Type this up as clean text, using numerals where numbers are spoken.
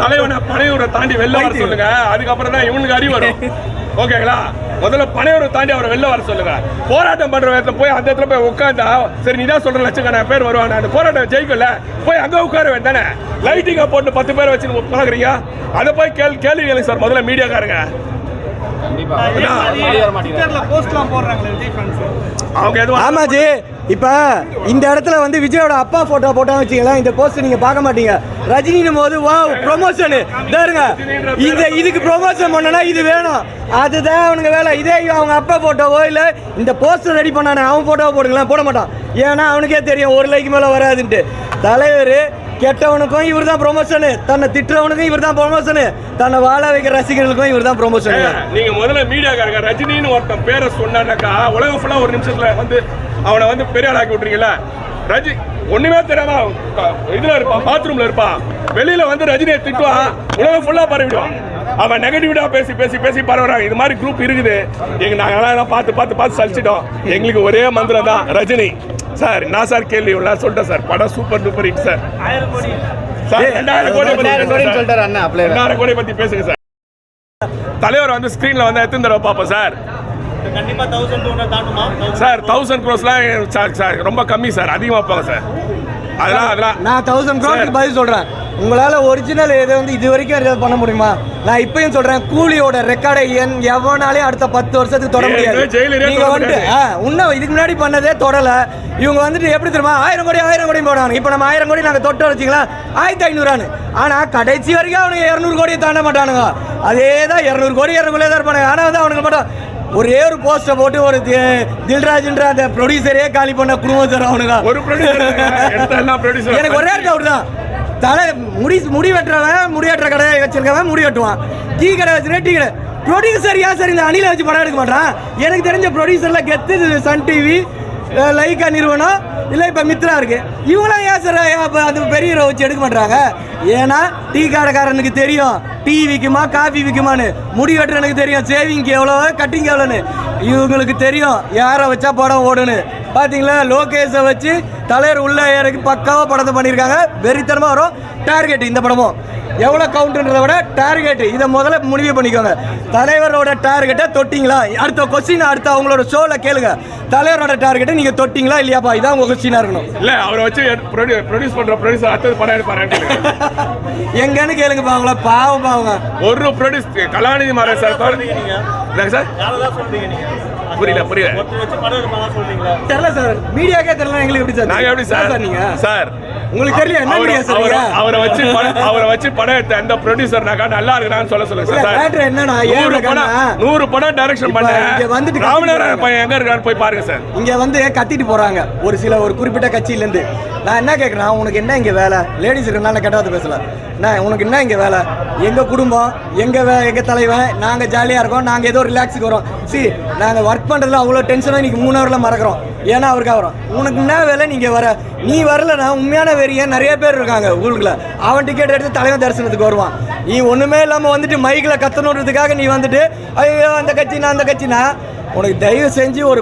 தலைவனை பனையூரை தாண்டி வெளில வர சொல்லுங்க. அதுக்கப்புறம் தான் இவனுக்கு அறிவு வரும். ஓகேங்களா? முதல்ல பனையூரை தாண்டி அவரை வெளில வர சொல்லுங்க. போராட்டம் பண்ற இடத்துல போய் அந்த இடத்துல போய் உட்காந்தா சரி, நீ தான் சொல்ற லட்சக்கணக்கான பேர் வருவாங்க. அந்த போராட்டம் ஜெயிக்கல, போய் அங்க உட்கார வேண்டானே. லைட்டிங்க போட்டு 10 பேர் வச்சு பாக்குறீங்க. அதை போய் கேள்வி கேளுங்க சார். முதல்ல மீடியாக்காரங்க ஆமாஜி. இப்ப இந்த இடத்துல வந்து விஜயோட அப்பா போட்டோ போட்டா வச்சுக்கலாம். இந்த போஸ்ட் நீங்க பார்க்க மாட்டீங்க. ரஜினின் போது வா ப்ரொமோஷன் இதுக்கு ப்ரொமோஷன் பண்ணனா இது வேணும், அதுதான் அவனுங்க வேலை. இதே அவங்க அப்பா போட்டோவோ இல்ல இந்த போஸ்டர் ரெடி பண்ணானே அவன் போட்டோவோ போடுங்களேன், போட மாட்டான். ஏன்னா அவனுக்கே தெரியும் 1 லைக் மேல வராதுன்ட்டு. தலைவர் கெட்டவனுக்கும் இவர் தான் ப்ரொமோஷனு, தன்னை திட்டுறவனுக்கும் இவர் தான் ப்ரொமோஷனு, தன்னை வாழ வைக்கிற ரசிகர்களுக்கும் இவர் தான் ப்ரொமோஷன். நீங்க முதல்ல மீடியாக்காரங்க ரஜினின்னு ஒருத்தன் பேரை சொன்னாக்கா உலகம் ஃபுல்லா ஒரு நிமிஷத்துல வந்து அவனை வந்து பெரிய ஆளாக்கி விட்டுறீங்களா? ரஜி ஒண்ணுமே தெரியாம இதுல இருப்பான், பாத்ரூம்ல இருப்பான். வெளியில வந்து ரஜினியை திட்டுவான், உலகம் ஃபுல்லா பரவிடுவான். அவன் நெகட்டிவிட்டா பேசி பேசி பேசி பரவுறாங்க. இது மாதிரி குரூப் இருக்குது. நாங்கெல்லாம் பார்த்து சலிச்சிட்டோம். எங்களுக்கு ஒரே மந்திரம் தான் ரஜினி சார். நான் சார் கேள்வி சொல்லிட்டேன் சார். படம் சூப்பர் டூப்பர் ஹிட் சார். 2000 கோடி பத்தி பேசுங்க சார். தலைவர் வந்து ஸ்கிரீன்ல வந்து எத்தனை தடவை பார்ப்போம் சார்? சார் 1000 crores ரொம்ப கம்மி சார். அதிகமா வைப்பாங்க சார். அதெல்லாம் நான் 1000 crores பதில் சொல்றேன். உங்களால ஒரிஜினல் எதை வந்து இது வரைக்கும் எதாவது பண்ண முடியுமா? நான் இப்பயும் சொல்றேன், கூலியோட ரெக்கார்டை எவனாலே அடுத்த 10 வருஷத்துக்கு தொட முடியாது. நீங்க வந்துட்டு இன்னும் இதுக்கு முன்னாடி பண்ணதே தொடல. இவங்க வந்துட்டு எப்படி தெரியுமா 1000 கோடி போடுவாங்க. இப்ப நம்ம 1000 கோடி நாங்க தொட்டு வச்சுங்களா 1500. ஆனா கடைசி வரைக்கும் அவனுக்கு 200 கோடியை தாண்ட மாட்டானுங்க. அதே தான் 200 கோடி தான் இருப்பானுங்க. ஆனா வந்து அவனுக்கு மட்டும் ஒரே ஒரு போஸ்டை போட்டு ஒரு தில்ராஜ்ன்ற அந்த ப்ரொடியூசரே காலி பண்ண குடும்பம் சார் அவனுங்க. ஒரு ப்ரொடியூசர் எனக்கு ஒரே டவுட் தான். தலை முடி வெட்டுறவன் முடிவெட்டுற கடை வச்சிருக்கவன் முடி வெட்டுவான். டீ கடை வச்சுருக்க டீ கடை ப்ரொடியூசர் ஏன் சார் இந்த அணில வச்சு படம் எடுக்க மாட்டான்? எனக்கு தெரிஞ்ச ப்ரொடியூசர்ல கெத்து சன் டிவி, லைக்கா நிறுவனம், இல்லை இப்போ மித்ரா இருக்கு. இவங்களாம் ஏன் சார் அது பெரிய ஹீரோ வச்சு எடுக்க மாட்டாங்க? ஏன்னா டீ கடைக்காரனுக்கு தெரியும் டீ விற்குமா காஃபி விற்குமான்னு, முடி வெட்டுறனுக்கு தெரியும் சேவிங்க்கு எவ்வளோ கட்டிங் எவ்வளோன்னு. இவங்களுக்கு தெரியும் யாரை வச்சா படம் ஓடுன்னு. பார்த்தீங்களா, லோகேஷை வச்சு தலைவர் உள்ள இறக்கி பக்காவாக படத்தை பண்ணியிருக்காங்க. வெறித்தனமாக வரும். டார்கெட் இந்த படமும் எவ்வளோ கவுண்ட்ன்றதை விட டார்கெட் இதை முதல்ல முடிவு பண்ணிக்கோங்க. தலைவரோட டார்கெட்டை தொட்டிங்களா? அடுத்த கொஸ்டின் அடுத்த அவங்களோட ஷோவில் கேளுங்க. தலைவரோட டார்கெட்டை நீங்கள் தொட்டிங்களா இல்லையாப்பா? இதான் உங்கள் கொஸ்டினாக இருக்கணும். இல்லை அவரை வச்சு ப்ரொடியூஸ் பண்ணுற ப்ரொடியூசர் அடுத்தது படம் எடுப்பாரு எங்கன்னு கேளுங்க. பாவங்களா பாவம் பாவங்க. ஒரு ப்ரொடியூஸ் கலாநிதி மாறன் சார் சார் புரியல தெரியல சார். மீடியாக்கே தெரியல எங்களுக்கு. எப்படி சார் நாங்க எப்படி சார் நீங்க சார் உங்களுக்கு தெரியல என்ன மீடியா சார்? அவரை வச்சு படம் எடுத்த அந்த ப்ரொடியூசர்னாக்கா நல்லா இருக்குறான்னு சொல்லுங்க சார். மேட்டர் என்னன்னா 100 படம் டைரக்ஷன் பண்ண இங்க வந்துட்டு ராமநாதன் பையன் எங்க இருக்கான்னு போய் பாருங்க சார். இங்க வந்து கத்திட்டு போறாங்க ஒரு குறிப்பிட்ட கட்சியில இருந்து. நான் என்ன கேட்கறேன், உனக்கு என்ன இங்க வேலை? லேடிஸ் இருக்கனால கெட்டவாத பேசல. உனக்கு என்ன இங்க வேலை? எங்க குடும்பம், எங்க தலைவன், நாங்க ஜாலியா இருக்கோம், நாங்க ஏதோ ரிலாக்ஸுக்கு வரோம். நாங்க ஒர்க் பண்றதுல அவ்வளவு டென்ஷனா இன்னைக்கு 3 ஹவர்ல மறக்கிறோம். ஏன்னா அவருக்கு வரும். உனக்கு என்ன வேலை? நீங்க நீ வரலன்னா உண்மையான வெறிய நிறைய பேர் இருக்காங்க ஊருக்குள்ள. அவன் டிக்கெட் எடுத்து தலைவன் தரிசனத்துக்கு வருவான். நீ ஒண்ணுமே இல்லாம வந்துட்டு மைக்ல கத்தணுன்றதுக்காக நீ வந்துட்டு ஐயோ அந்த கட்சினா உனக்கு தயவு செஞ்சு ஒரு